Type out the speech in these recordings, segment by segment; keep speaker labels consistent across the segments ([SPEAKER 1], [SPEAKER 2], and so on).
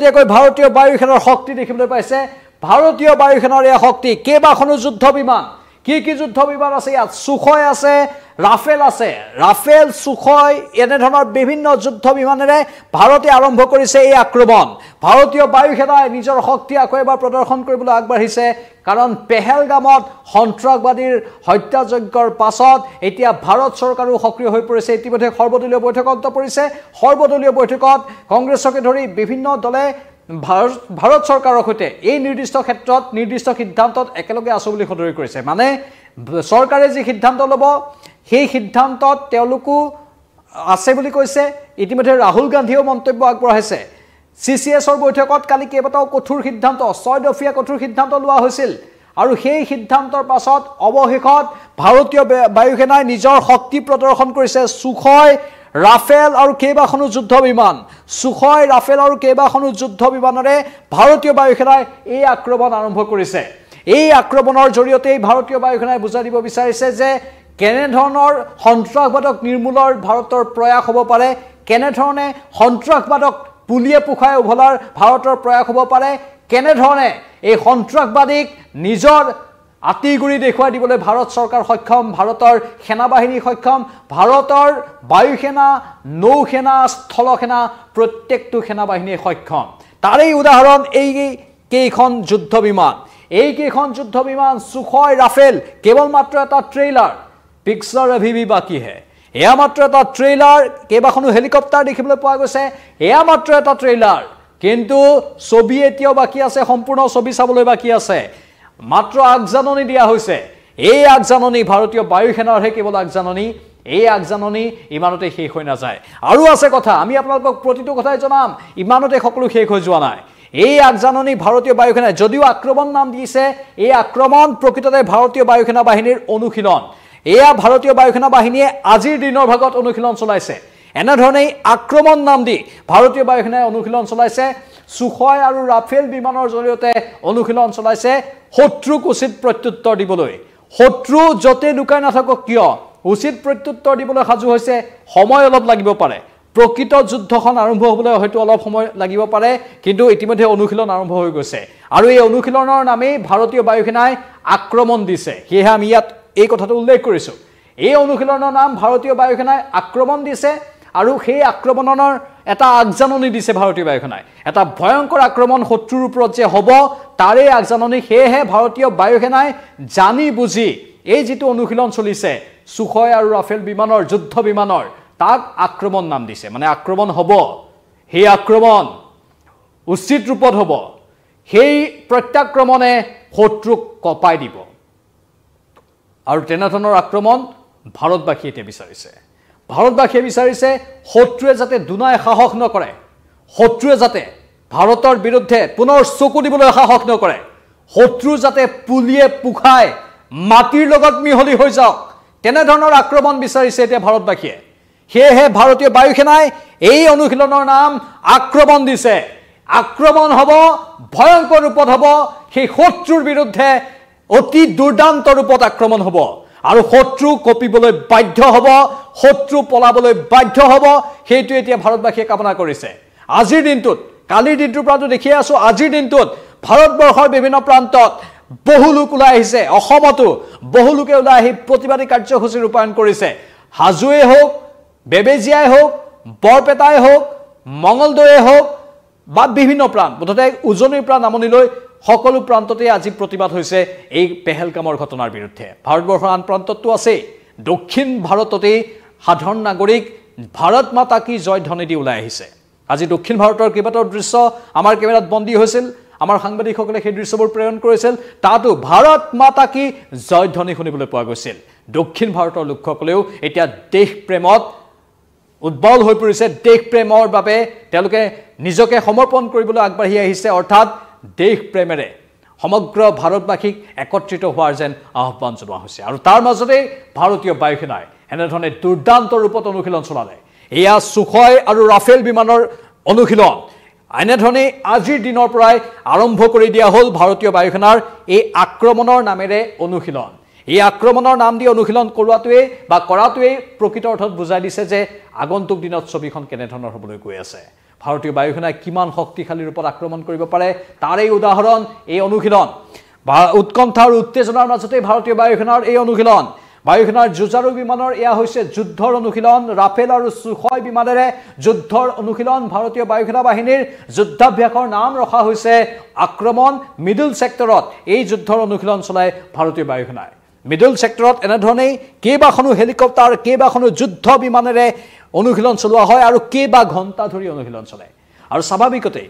[SPEAKER 1] ভাৰতীয় বায়ুসেনাৰ শক্তি দেখিবলৈ পাইছে ভাৰতীয় বায়ুসেনাৰ এই শক্তি কেইবাখনো যুদ্ধ বিমান কি যুদ্ধ বিমান আছে ইয়াত সুখয় আছে ৰাফেল সুখয় এনে ধৰণৰ বিভিন্ন যুদ্ধ বিমানেৰে ভাৰতে আৰম্ভ কৰিছে এই আক্ৰমণ ভাৰতীয় বায়ুসেনাই নিজৰ শক্তি আকৌ এবাৰ প্ৰদৰ্শন কৰিবলৈ আগবাঢ়িছে কাৰণ পেহেলগামত সন্ত্ৰাসবাদীৰ হত্যাযজ্ঞৰ পাছত এতিয়া ভাৰত চৰকাৰো সক্ৰিয় হৈ পৰিছে ইতিমধ্যে সৰ্বদলীয় বৈঠক অন্ত পৰিছে সৰ্বদলীয় বৈঠকত কংগ্ৰেছকে ধৰি বিভিন্ন দলে ভাৰত চৰকাৰৰ সৈতে এই নিৰ্দিষ্ট ক্ষেত্ৰত নিৰ্দিষ্ট সিদ্ধান্তত একেলগে আছো বুলি সদৰি কৰিছে মানে চৰকাৰে যি সিদ্ধান্ত ল'ব সেই সিদ্ধান্তত তেওঁলোকো আছে বুলি কৈছে ইতিমধ্যে ৰাহুল গান্ধীও মন্তব্য আগবঢ়াইছে সিসিএছৰ বৈঠকত কালি কেইবাটাও কঠোৰ সিদ্ধান্ত 6 দফীয়া কঠোৰ সিদ্ধান্ত লোৱা হৈছিল আৰু সেই সিদ্ধান্তৰ পাছত অৱশেষত ভাৰতীয় বায়ুসেনাই নিজৰ শক্তি প্ৰদৰ্শন কৰিছে সুখয় ৰাফেল আৰু কেইবাখনো যুদ্ধ বিমান সুখয় ৰাফেল আৰু কেইবাখনো যুদ্ধ বিমানৰে ভাৰতীয় বায়ুসেনাই এই আক্ৰমণ আৰম্ভ কৰিছে এই আক্ৰমণৰ জৰিয়তে ভাৰতীয় বায়ুসেনাই বুজাই দিব বিচাৰিছে যে কেনে ধৰণৰ সন্ত্ৰাসবাদক নিৰ্মূলৰ ভাৰতৰ প্ৰয়াস হ'ব পাৰে কেনে ধৰণে সন্ত্ৰাসবাদক পুলিয়ে পুখাই উভলাৰ ভাৰতৰ প্ৰয়াস হ'ব পাৰে কেনে ধৰণে এই সন্ত্ৰাসবাদীক নিজৰ আতিগুৰি দেখুৱাই দিবলৈ ভাৰত চৰকাৰ সক্ষম ভাৰতৰ সেনাবাহিনী সক্ষম ভাৰতৰ বায়ুসেনা নৌসেনা স্থলসেনা প্ৰত্যেকটো সেনাবাহিনী সক্ষম তাৰে উদাহৰণ এই কেইখন যুদ্ধ বিমান সুখয় ৰাফেল কেৱল মাত্ৰ এটা ট্ৰেইলাৰ পিকচাৰ अभी भी बाकी है এয়া মাত্ৰ এটা ট্ৰেইলাৰ কেইবাখনো হেলিকপ্টাৰ দেখিবলৈ পোৱা গৈছে এয়া মাত্ৰ এটা ট্ৰেইলাৰ কিন্তু ছবি এতিয়াও বাকি আছে সম্পূৰ্ণ ছবি চাবলৈ বাকি আছে মাত্ৰ আগজাননী দিয়া হৈছে এই আগজাননী ভাৰতীয় বায়ুসেনাৰহে কেৱল আগজাননী এই আগজাননী ইমানতে শেষ হৈ নাযায় আৰু আছে কথা আমি আপোনালোকক প্ৰতিটো কথাই জনাম ইমানতে সকলো শেষ হৈ যোৱা নাই এই আগজাননী ভাৰতীয় বায়ুসেনাই যদিও আক্ৰমণ নাম দিছে এই আক্ৰমণ প্ৰকৃততে ভাৰতীয় বায়ুসেনা বাহিনীৰ অনুশীলন এয়া ভাৰতীয় বায়ুসেনা বাহিনীয়ে আজিৰ দিনৰ ভাগত অনুশীলন চলাইছে এনে ধৰণে আক্ৰমণ নাম দি ভাৰতীয় বায়ুসেনাই অনুশীলন চলাইছে সুখয় আৰু ৰাফেল বিমানৰ জৰিয়তে অনুশীলন চলাইছে শত্ৰুক উচিত প্ৰত্যুত্তৰ দিবলৈ শত্ৰু যতে লুকাই নাথাকক কিয় উচিত প্ৰত্যুত্তৰ দিবলৈ সাজু হৈছে সময় অলপ লাগিব পাৰে প্ৰকৃত যুদ্ধখন আৰম্ভ হ'বলৈ হয়তো অলপ সময় লাগিব পাৰে কিন্তু ইতিমধ্যে অনুশীলন আৰম্ভ হৈ গৈছে আৰু এই অনুশীলনৰ নামে ভাৰতীয় বায়ুসেনাই আক্ৰমণ দিছে সেয়ে আমি ইয়াত এই কথাটো উল্লেখ কৰিছো এই অনুশীলনৰ নাম ভাৰতীয় বায়ুসেনাই আক্ৰমণ দিছে আৰু সেই আক্ৰমণৰ এটা আগজাননী দিছে ভাৰতীয় বায়ুসেনাই এটা ভয়ংকৰ আক্ৰমণ শত্ৰুৰ ওপৰত যে হ'ব তাৰে আগজাননী সেয়ে ভাৰতীয় বায়ুসেনাই জানি বুজি এই যেটো অনুশীলন চলিছে সুখয় আৰু ৰাফেল বিমানৰ যুদ্ধ বিমানৰ তাক আক্ৰমণ নাম দিছে মানে আক্ৰমণ হ'ব সেই আক্ৰমণ উচিত ৰূপত হ'ব সেই প্ৰত্যাক্ৰমণে শত্ৰুক কপাই দিব আৰু তেনেধৰণৰ আক্ৰমণ ভাৰতবাসীয়ে বিচাৰিছে শত্ৰুৱে যাতে দুনাই সাহস নকৰে শত্ৰুৱে যাতে ভাৰতৰ বিৰুদ্ধে পুনৰ চকু দিবলৈ সাহস নকৰে শত্ৰু যাতে পুলিয়ে পুখাই মাটিৰ লগত মিহলি হৈ যাওক তেনেধৰণৰ আক্ৰমণ বিচাৰিছে এতিয়া ভাৰতবাসীয়ে সেয়ে ভাৰতীয় বায়ুসেনাই এই অনুশীলনৰ নাম আক্ৰমণ দিছে আক্ৰমণ হ'ব ভয়ংকৰ ৰূপত হ'ব সেই শত্ৰুৰ বিৰুদ্ধে অতি দুৰ্দান্ত ৰূপত আক্ৰমণ হ'ব আৰু শত্ৰু কপিবলৈ বাধ্য হ'ব শত্ৰু পলাবলৈ বাধ্য হ'ব সেইটো এতিয়া ভাৰতবাসীয়ে কামনা কৰিছে আজিৰ দিনটোত কালিৰ দিনটোৰ পৰা দেখি আছো আজিৰ দিনটোত ভাৰতবৰ্ষৰ বিভিন্ন প্ৰান্তত বহু লোক ওলাই আহিছে অসমতো বহু লোকে ওলাই আহি প্ৰতিবাদী কাৰ্যসূচী ৰূপায়ণ কৰিছে হাজোৱে হোক বেবেজিয়াই হোক বৰপেটাই হোক মঙ্গলদৈ হোক বা বিভিন্ন প্ৰান্ত মুঠতে উজনিৰ পৰা নামনিলৈ সকলো প্ৰান্ততে আজি প্ৰতিবাদ হৈছে এই পেহেলগামৰ ঘটনাৰ বিৰুদ্ধে ভাৰতবৰ্ষৰ আন প্ৰান্ততো আছে দক্ষিণ ভাৰততে সাধাৰণ নাগৰিক ভাৰত মাতা কি জয় ধ্বনি দি ওলাই আহিছে আজি দক্ষিণ ভাৰতৰ কেইবাটাও দৃশ্য আমাৰ কেমেৰাত বন্দী হৈছিল আমাৰ সাংবাদিকসকলে সেই দৃশ্যবোৰ প্ৰেৰণ কৰিছিল তাতো ভাৰত মাতা কি জয় ধ্বনি শুনিবলৈ পোৱা গৈছিল দক্ষিণ ভাৰতৰ লোকসকলেও এতিয়া দেশ প্ৰেমত উদ্বল হৈ পৰিছে দেশ প্ৰেমৰ বাবে তেওঁলোকে নিজকে সমৰ্পণ কৰিবলৈ আগবাঢ়ি আহিছে অৰ্থাৎ দেশ প্ৰেমেৰে সমগ্ৰ ভাৰতবাসীক একত্ৰিত হোৱাৰ যেন আহ্বান জনোৱা হৈছে আৰু তাৰ মাজতে ভাৰতীয় বায়ুসেনাই এনেধৰণে দুৰ্দান্ত ৰূপত অনুশীলন চলালে এয়া সুখয় আৰু ৰাফেল বিমানৰ অনুশীলন এনেধৰণে আজিৰ দিনৰ পৰাই আৰম্ভ কৰি দিয়া হ'ল ভাৰতীয় বায়ুসেনাৰ এই আক্ৰমণৰ নামেৰে অনুশীলন এই আক্ৰমণৰ নাম দি অনুশীলন কৰাটোৱে প্ৰকৃত অৰ্থত বুজাই দিছে যে আগন্তুক দিনত ছবিখন কেনে ধৰণৰ হ'বলৈ গৈ আছে ভাৰতীয় বায়ুসেনাই কিমান শক্তিশালী ৰূপত আক্ৰমণ কৰিব পাৰে তাৰ এই উদাহৰণ এই অনুশীলন উৎকণ্ঠা আৰু উত্তেজনাৰ মাজতে ভাৰতীয় বায়ুসেনাৰ এই অনুশীলন বায়ুসেনাৰ যুঁজাৰু বিমানৰ এয়া হৈছে যুদ্ধৰ অনুশীলন ৰাফেল আৰু সুখয় বিমানেৰে যুদ্ধৰ অনুশীলন ভাৰতীয় বায়ুসেনা বাহিনীৰ যুদ্ধাভ্যাসৰ নাম ৰখা হৈছে আক্ৰমণ মিডল সেক্টৰত এই যুদ্ধৰ অনুশীলন চলায় ভাৰতীয় বায়ুসেনাই মিডল সেক্টৰত এনেধৰণেই কেইবাখনো হেলিকপ্টাৰ কেইবাখনো যুদ্ধ বিমানেৰে অনুশীলন চলোৱা হয় আৰু কেইবা ঘণ্টা ধৰি অনুশীলন চলে আৰু স্বাভাৱিকতে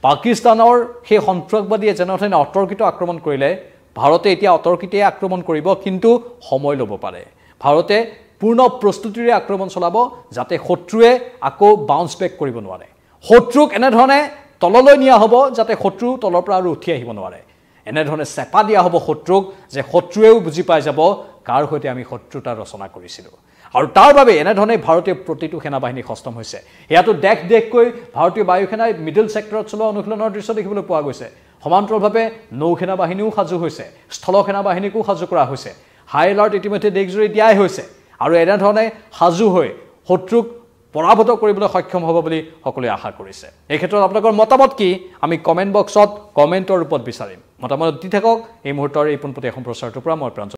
[SPEAKER 1] পাকিস্তানৰ সেই সন্ত্ৰাসবাদীয়ে যেনেধৰণে অতৰ্কিত আক্ৰমণ কৰিলে ভাৰতে এতিয়া অতৰ্কিতে আক্ৰমণ কৰিব কিন্তু সময় ল'ব পাৰে ভাৰতে পূৰ্ণ প্ৰস্তুতিৰে আক্ৰমণ চলাব যাতে শত্ৰুৱে আকৌ বাউন্স বেক কৰিব নোৱাৰে শত্ৰুক এনেধৰণে তললৈ নিয়া হ'ব যাতে শত্ৰু তলৰ পৰা আৰু উঠি আহিব নোৱাৰে এনেধৰণে চেপা দিয়া হ'ব শত্ৰুক যে শত্ৰুৱেও বুজি পাই যাব কাৰ সৈতে আমি শত্ৰুতা ৰচনা কৰিছিলোঁ আৰু তাৰ বাবে এনেধৰণে ভাৰতীয় প্ৰতিটো সেনাবাহিনী সষ্টম হৈছে ইয়াতো দেশকৈ ভাৰতীয় বায়ুসেনাই মিডল সেক্টৰত চলোৱা অনুশীলনৰ দৃশ্য দেখিবলৈ পোৱা গৈছে সমান্তৰালভাৱে নৌসেনা বাহিনীও সাজু হৈছে স্থল সেনা বাহিনীকো সাজু কৰা হৈছে হাই এলাৰ্ট ইতিমধ্যে দেশজুৰি দিয়াই হৈছে আৰু এনেধৰণে সাজু হৈ শত্ৰুক পৰাভূত কৰিবলৈ সক্ষম হ'ব বুলি সকলোৱে আশা কৰিছে এই ক্ষেত্ৰত আপোনালোকৰ মতামত কি আমি কমেন্ট বক্সত কমেন্টৰ ৰূপত বিচাৰিম মতামত দি থাকক এই মুহূৰ্তৰ এই পোনপটীয়া সম্প্ৰচাৰটোৰ পৰা মই